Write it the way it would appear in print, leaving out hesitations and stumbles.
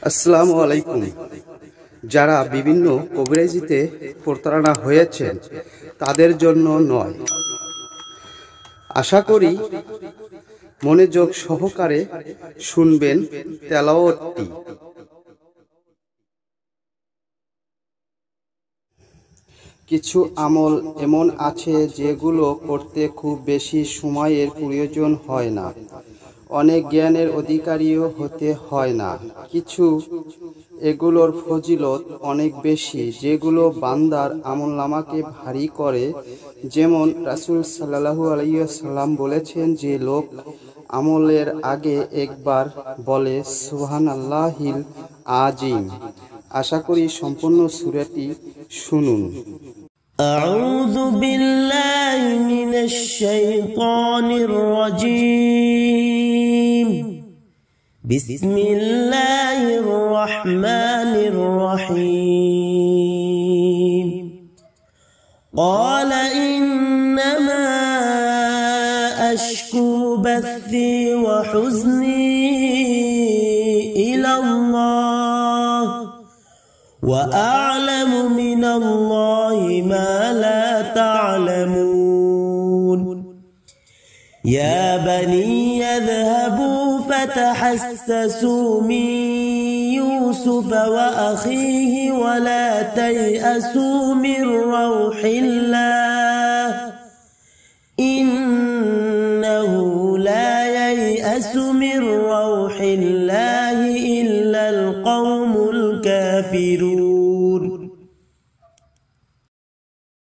আসসালামু আলাইকুম। যারা বিভিন্ন কবিরাজিতে প্রতারণা হয়েছেন তাদের জন্য নয়। আশা করি মনোযোগ সহকারে শুনবেন তেলাওয়াতটি। কিছু আমল এমন আছে যেগুলো করতে খুব বেশি সময়ের প্রয়োজন হয় না, অনেক জ্ঞানের অধিকারীও হতে হয় না। কিছু এগুলোর ফজিলত অনেক বেশি, যেগুলো বান্দার আমলনামাকে ভারী করে। যেমন রাসূল সাল্লাল্লাহু আলাইহি ওয়াসাল্লাম বলেছেন, যে লোক আমলের আগে একবার বলে সুবহানাল্লাহিল আযীম। আশা করি সম্পূর্ণ সূরাটি শুনুন। أعوذ بالله من الشيطان الرجيم. بسم الله الرحمن الرحيم. قال إنما أشكو بثي وحزني إلى الله وأعلم من الله ما لا تعلمون. يا بني اذهبوا فتحسسوا من يوسف وأخيه ولا تيأسوا من روح الله